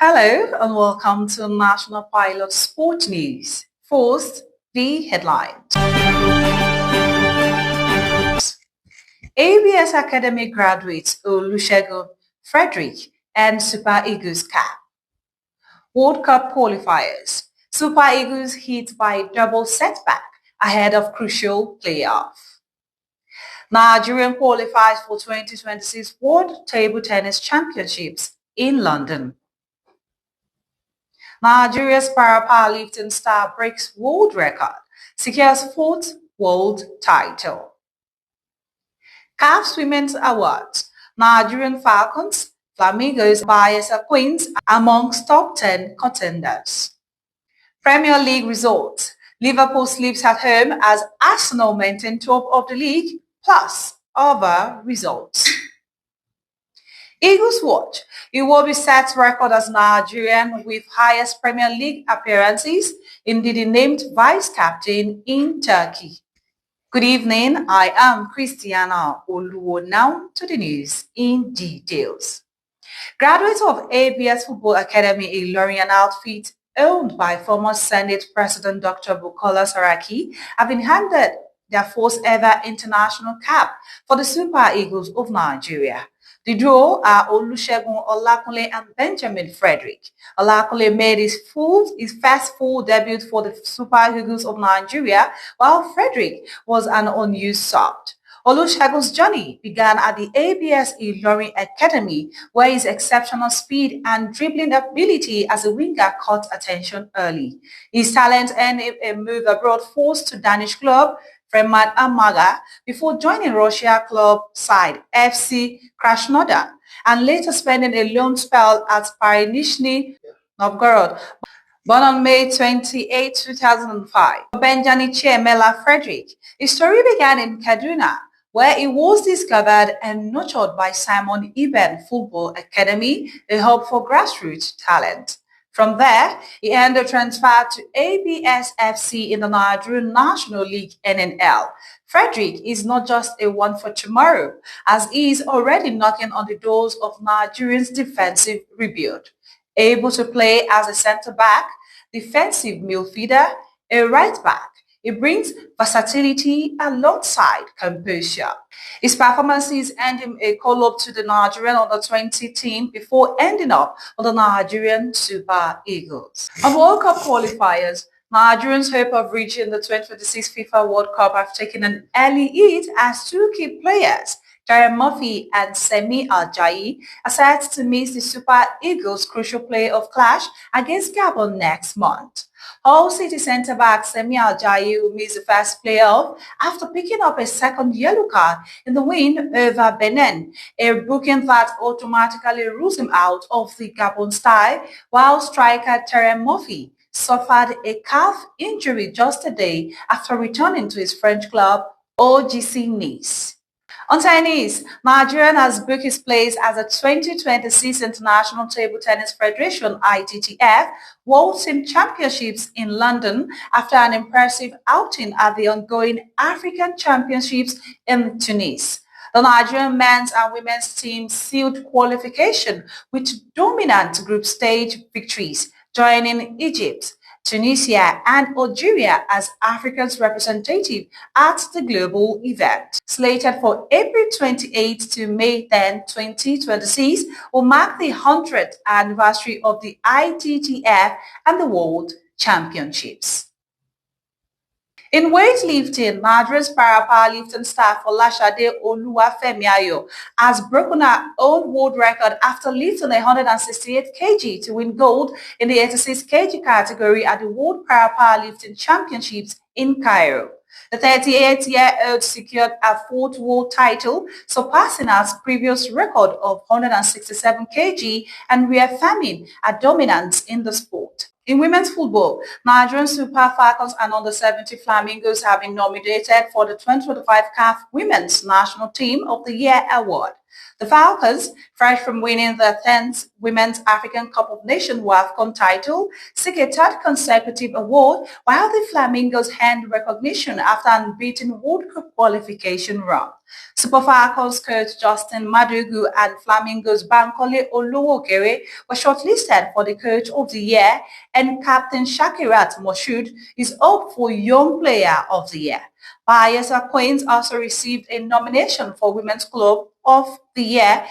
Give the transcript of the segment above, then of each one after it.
Hello and welcome to National Pilot Sport News. First, the headlines. ABS Academy graduates Olusegun, Frederick and Super Eagles cap. World Cup qualifiers. Super Eagles hit by double setback ahead of crucial playoff. Nigerian qualifies for 2026 World Table Tennis Championships in London. Nigeria's powerlifting star breaks world record, secures fourth world title. CAF Women's Awards. Nigerian Falcons, Flamingos, Bayelsa Queens amongst top 10 contenders. Premier League results. Liverpool sleeps at home as Arsenal maintain top of the league, plus other results. Eagles watch. Iwobi sets record as Nigerian with highest Premier League appearances, indeed named vice captain in Turkey. Good evening, I am Christiana Oluwo. Now to the news in details. Graduates of ABS Football Academy Ilorin outfit owned by former Senate President Dr. Bukola Saraki have been handed their first ever international cap for the Super Eagles of Nigeria. The duo are Olusegun Olakunle and Benjamin Frederick. Olakunle made his first full debut for the Super Eagles of Nigeria, while Frederick was an unused sub. Olusegun's journey began at the ABS Ilorin Academy, where his exceptional speed and dribbling ability as a winger caught attention early. His talent earned a move abroad forced to Danish club Fremad Amaga before joining Russia club side FC Krasnodar and later spending a loan spell at Nizhny Novgorod. Born on May 28, 2005, Benjamin Chiemela Frederick, his story began in Kaduna, where he was discovered and nurtured by Simon Eben Football Academy, a hub for grassroots talent. From there, he earned a transfer to ABS FC in the Nigerian National League (NNL). Frederick is not just a one for tomorrow, as he is already knocking on the doors of Nigerians' defensive rebuild. Able to play as a centre-back, defensive midfielder, a right-back, he brings versatility alongside composure. His performances earned him a call-up to the Nigerian under-20 team before ending up on the Nigerian Super Eagles. On World Cup qualifiers, Nigerians' hope of reaching the 2026 FIFA World Cup have taken an early hit as two key players, Darren Murphy and Semi Ajayi, are set to miss the Super Eagles' crucial playoff clash against Gabon next month. Hull City centre-back Semi Ajayi will miss the first playoff after picking up a second yellow card in the win over Benin, a booking that automatically rules him out of the Gabon side, while striker Darren Murphy suffered a calf injury just a day after returning to his French club OGC Nice. On tennis, Nigerian has booked his place as the 2026 International Table Tennis Federation (ITTF) World Team Championships in London after an impressive outing at the ongoing African Championships in Tunis. The Nigerian men's and women's teams sealed qualification with dominant group stage victories, joining Egypt, Tunisia and Algeria as Africa's representative at the global event. Slated for April 28 to May 10, 2026, will mark the 100th anniversary of the ITTF and the World Championships. In weightlifting, Nigeria's powerlifting star Folashade Oluwafemiayo has broken her own world record after lifting 168 kg to win gold in the 86 kg category at the World Powerlifting Championships in Cairo. The 38-year-old secured her fourth world title, surpassing her previous record of 167 kg and reaffirming her dominance in the sport. In women's football, Nigerian Super Falcons and under-70 Flamingos have been nominated for the 2025 CAF Women's National Team of the Year award. The Falcons, fresh from winning the 10th Women's African Cup of Nations WAFCON title, seek a third consecutive award, while the Flamingos earned recognition after an unbeaten World Cup qualification run. Super Falcons coach Justin Madugu and Flamingos Bankole Olusegun were shortlisted for the Coach of the Year, and Captain Shakirat Moshood is up for Young Player of the Year. Bayelsa Queens also received a nomination for Women's Club of the Year.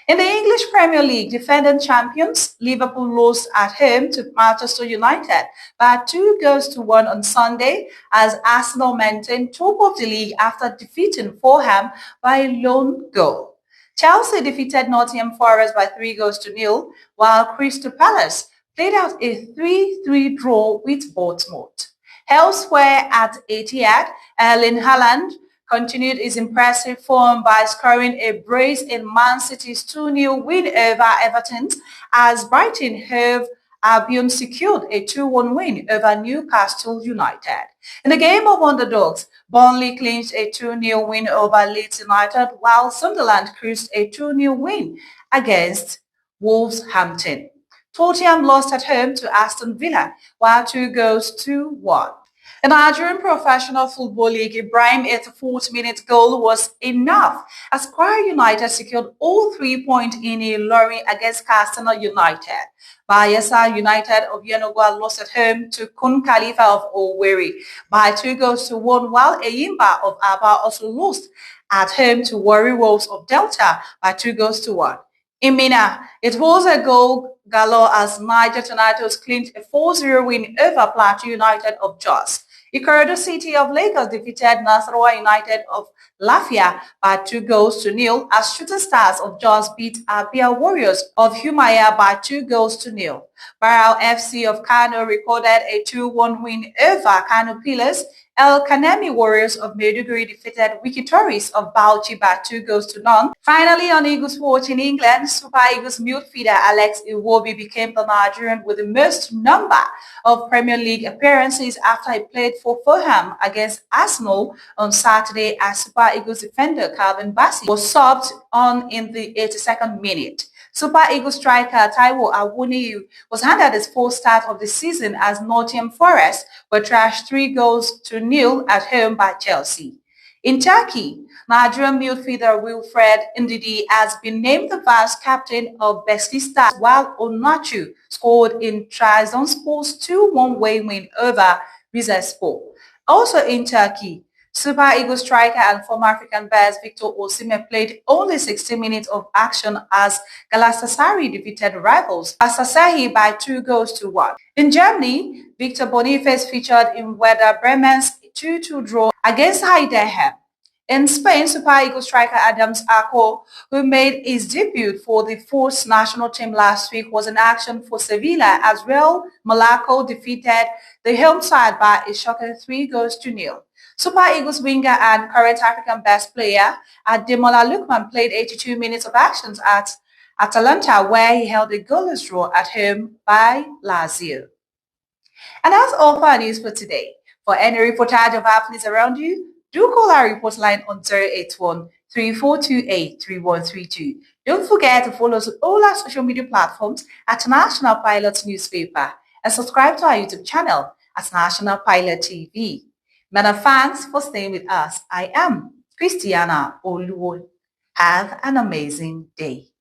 In the English Premier League, defending champions Liverpool lost at home to Manchester United by 2-1 on Sunday, as Arsenal maintained top of the league after defeating Fulham by a lone goal. Chelsea defeated Nottingham Forest by 3-0, while Crystal Palace played out a 3-3 draw with Bournemouth. Elsewhere at Etihad, Erling Haaland continued his impressive form by scoring a brace in Man City's 2-0 win over Everton, as Brighton Hove Albion secured a 2-1 win over Newcastle United. In the game of underdogs, Burnley clinched a 2-0 win over Leeds United, while Sunderland cruised a 2-0 win against Wolverhampton. Tottenham lost at home to Aston Villa, while 2-1. The Nigerian Professional Football League, Ibrahim 84th minute goal was enough as Kwara United secured all 3 points in a lorry against Katsina United. Bayelsa United of Yenagoa lost at home to Kun Khalifa of Owerri by 2-1, while Eyimba of Aba also lost at home to Warri Wolves of Delta by 2-1. In Mina, it was a goal galore as Niger Tornadoes clinched a 4-0 win over Plateau United of Jos. Ikorodu City of Lagos defeated Nasarawa United of Lafia by 2-0, as Shooting Stars of Jos beat Abia Warriors of Humaya by 2-0. Barao FC of Kano recorded a 2-1 win over Kano Pillars. El Kanemi Warriors of Maiduguri defeated Wiki Tories of Bauchi by 2-0. Finally, on Eagles Watch in England, Super Eagles midfielder Alex Iwobi became the Nigerian with the most number of Premier League appearances after he played for Fulham against Arsenal on Saturday, as Super Eagles defender Calvin Bassey was subbed on in the 82nd minute. Super Eagles striker Taiwo Awoniyi was handed his fourth start of the season as Nottingham Forest were trashed 3-0 at home by Chelsea. In Turkey, Nigerian midfielder Wilfred Ndidi has been named the vice captain of Besiktas, while Onachu scored in Trabzonspor's 2-1 win over Rizespor. Also in Turkey, Super Eagles striker and former African Bears Victor Osimhen played only 60 minutes of action as Galatasaray defeated rivals Galatasaray by 2-1. In Germany, Victor Boniface featured in Werder Bremen's 2-2 draw against Heidenheim. In Spain, Super Eagles striker Adams Arco, who made his debut for the Force national team last week, was in action for Sevilla as Real Malaco defeated the home side by a shocking 3-0. Super Eagles winger and current African best player Ademola Lookman played 82 minutes of actions at Atalanta, where he held a goalless draw at home by Lazio. And that's all for our news for today. For any reportage of athletes around you, do call our report line on 081 3428 3132. Don't forget to follow us on all our social media platforms at National Pilot Newspaper and subscribe to our YouTube channel at National Pilot TV. Many thanks for staying with us. I am Christiana Oluwo. Have an amazing day.